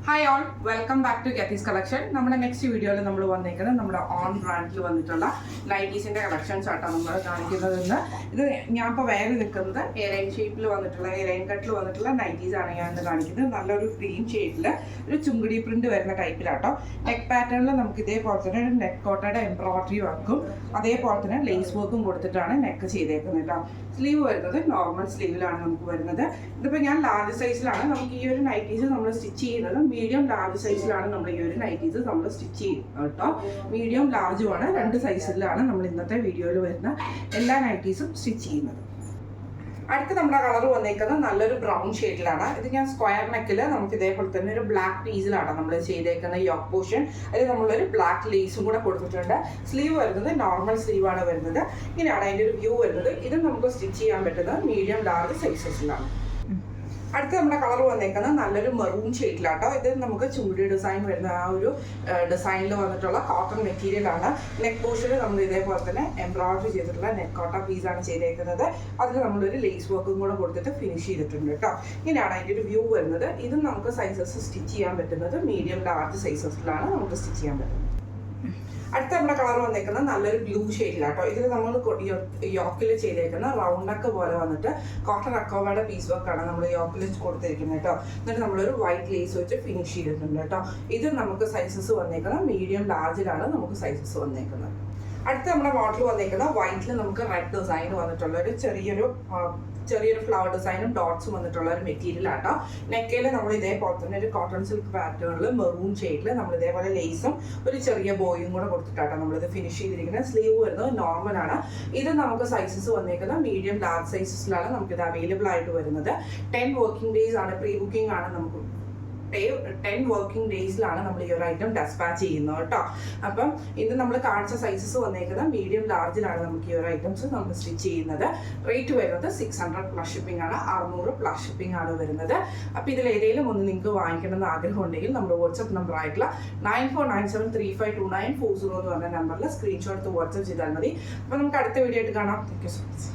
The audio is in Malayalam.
Hi all, welcome back to ഗെത്തീസ് കളക്ഷൻ. നമ്മുടെ നെക്സ്റ്റ് വീഡിയോയിൽ നമ്മൾ വന്നിരിക്കുന്നത് നമ്മുടെ ഓൺ ബ്രാൻഡിൽ വന്നിട്ടുള്ള നൈറ്റീസിൻ്റെ കളക്ഷൻസ് ആയിട്ടാണ് നമ്മൾ കാണിക്കുന്നതെന്ന്. ഇത് ഞാൻ ഇപ്പോൾ വേറെ നിൽക്കുന്നത് എലൈൻ ഷേപ്പിൽ വന്നിട്ടുള്ള എലൈൻ കട്ടിൽ വന്നിട്ടുള്ള നൈറ്റീസാണ് ഞാൻ ഇന്ന് കാണിക്കുന്നത്. നല്ലൊരു ക്രീം ഷെയ്ഡിൽ ഒരു ചുങ്കിടി പ്രിന്റ് വരുന്ന ടൈപ്പിലാട്ടോ. നെക്ക് പാറ്റേണിൽ നമുക്ക് ഇതേപോലെ തന്നെ ഒരു നെക്ക് കോട്ടയുടെ എംബ്രോയിഡറി വർക്കും അതേപോലെ തന്നെ ലേസ് വർക്കും കൊടുത്തിട്ടാണ് നെക്ക് ചെയ്തേക്കുന്നത് കേട്ടോ. സ്ലീവ് വരുന്നത് നോർമൽ സ്ലീവിലാണ് നമുക്ക് വരുന്നത്. ഇതിപ്പോൾ ഞാൻ ലാർജ് സൈസിലാണ് നമുക്ക് ഈ ഒരു നൈറ്റീസ് നമ്മൾ സ്റ്റിച്ച് ചെയ്യുന്നത്. മീഡിയം ലാർജ് സൈസിലാണ് നമ്മൾ ഈ ഒരു നൈറ്റീസ് നമ്മൾ സ്റ്റിച്ച് ചെയ്യുന്നത് കേട്ടോ. മീഡിയം ലാർജുമാണ്, രണ്ട് സൈസിലാണ് നമ്മൾ ഇന്നത്തെ വീഡിയോയിൽ വരുന്ന എല്ലാ നൈറ്റീസും സ്റ്റിച്ച് ചെയ്യുന്നത്. അടുത്ത് നമ്മുടെ കളർ വന്നേക്കുന്നത് നല്ലൊരു ബ്രൗൺ ഷെയ്ഡിലാണ്. ഇത് ഞാൻ സ്ക്വയർ നെക്കിൽ നമുക്ക് ഇതേപോലെ തന്നെ ഒരു ബ്ലാക്ക് പീസിലാണ് നമ്മൾ ചെയ്തേക്കുന്ന യോക്ക് പോർഷൻ. അതിൽ നമ്മളൊരു ബ്ലാക്ക് ലേസും കൂടെ കൊടുത്തിട്ടുണ്ട്. സ്ലീവ് വരുന്നത് നോർമൽ സ്ലീവാണ് വരുന്നത്. ഇങ്ങനെയാണ് അതിൻ്റെ ഒരു വ്യൂ വരുന്നത്. ഇത് നമുക്ക് സ്റ്റിച്ച് ചെയ്യാൻ പറ്റുന്നത് മീഡിയം ലാർജ് സൈസസിലാണ്. അടുത്ത് നമ്മുടെ കളർ വന്നേക്കുന്നത് നല്ലൊരു മെറൂൺ ഷെയ്ഡിലാട്ടോ. ഇത് നമുക്ക് ചുണ്ടി ഡിസൈൻ വരുന്ന ആ ഒരു ഡിസൈനിൽ വന്നിട്ടുള്ള കോട്ടൺ മെറ്റീരിയലാണ്. നെക്ക് പോർഷനിൽ നമ്മൾ ഇതേപോലെ തന്നെ എംബ്രോയിഡറി ചെയ്തിട്ടുള്ള നെക്ക് കോട്ട പീസാണ് ചെയ്തേക്കുന്നത്. അതിൽ നമ്മളൊരു ലേസ് വർക്കും കൂടെ കൊടുത്തിട്ട് ഫിനിഷ് ചെയ്തിട്ടുണ്ട് കേട്ടോ. ഇങ്ങനെയാണ് അതിൻ്റെ ഒരു വ്യൂ വരുന്നത്. ഇതും നമുക്ക് സൈസസ് സ്റ്റിച്ച് ചെയ്യാൻ പറ്റുന്നത് മീഡിയം ലാർജ് സൈസസിലാണ് നമുക്ക് സ്റ്റിച്ച് ചെയ്യാൻ പറ്റുന്നത്. അടുത്ത നമ്മുടെ കളർ വന്നേക്കുന്നത് നല്ലൊരു ബ്ലൂ ഷെയ്ഡിലാട്ടോ. ഇതിൽ നമ്മൾ യോക്കിൽ ചെയ്തേക്കുന്ന റൗണ്ട് നെക്ക് പോലെ വന്നിട്ട് കോട്ടൺ അക്കോബയുടെ പീസ് വർക്കാണ് നമ്മൾ യോക്കിൽ കൊടുത്തിരിക്കുന്നത് കേട്ടോ. എന്നിട്ട് നമ്മളൊരു വൈറ്റ് ലേസ് വെച്ച് ഫിനിഷ് ചെയ്തിട്ടുണ്ട് കേട്ടോ. ഇത് നമുക്ക് സൈസസ് വന്നേക്കുന്നത് മീഡിയം ലാർജിലാണ് നമുക്ക് സൈസസ് വന്നേക്കുന്നത്. അടുത്ത നമ്മുടെ മോഡൽ വന്നേക്കുന്നത് വൈറ്റിൽ നമുക്ക് റെഡ് ഡിസൈൻ വന്നിട്ടുള്ള ഒരു ചെറിയൊരു ഫ്ലവർ ഡിസൈനും ഡോട്ട്സും വന്നിട്ടുള്ള ഒരു മെറ്റീരിയൽ ആട്ടോ. നെക്കയിൽ നമ്മൾ ഇതേപോലെ തന്നെ ഒരു കോട്ടൺ സിൽക്ക് പാറ്റേണിൽ മെറൂൺ ഷെയ്ഡിൽ നമ്മൾ ഇതേപോലെ ലേസും ഒരു ചെറിയ ബോയും കൂടെ കൊടുത്തിട്ടാട്ടോ നമ്മളിത് ഫിനിഷ് ചെയ്തിരിക്കുന്നത്. സ്ലീവ് വരുന്നത് നോർമലാണ്. ഇത് നമുക്ക് സൈസസ് വന്നേക്കുന്നത് മീഡിയം ലാർജ് സൈസസിലാണ് നമുക്കിത് അവൈലബിൾ ആയിട്ട് വരുന്നത്. 10 വർക്കിംഗ് ഡേയ്സ് ആണ്, പ്രീ ബുക്കിംഗ് ആണ്. നമുക്ക് 10 വർക്കിംഗ് ഡേയ്സിലാണ് നമ്മൾ ഈ ഒരു ഐറ്റം ഡെസ്പാച്ച് ചെയ്യുന്നത് കേട്ടോ. അപ്പം ഇത് നമ്മൾ കാണിച്ച സൈസസ് വന്നേക്കുന്നത് മീഡിയം ലാർജിലാണ് നമുക്ക് ഈ ഒരു ഐറ്റംസ് നമ്മൾ സ്റ്റിച്ച് ചെയ്യുന്നത്. റേറ്റ് വരുന്നത് 600 പ്ലസ് ഷിപ്പിംഗ് ആണ്, 600 പ്ലസ് ഷിപ്പിംഗ് ആണ് വരുന്നത്. അപ്പോൾ ഇതിൽ ഏതെങ്കിലും ഒന്ന് നിങ്ങൾക്ക് വാങ്ങിക്കണമെന്ന് ആഗ്രഹം ഉണ്ടെങ്കിൽ നമ്മുടെ വാട്സപ്പ് നമ്പർ ആയിട്ടുള്ള 9497352940 എന്ന് പറഞ്ഞ നമ്പറിൽ സ്ക്രീൻഷോട്ട് എടുത്ത് വാട്സപ്പ് ചെയ്താൽ മതി. അപ്പോൾ നമുക്ക് അടുത്ത വീഡിയോ ആയിട്ട് കാണാം. Thank you so much.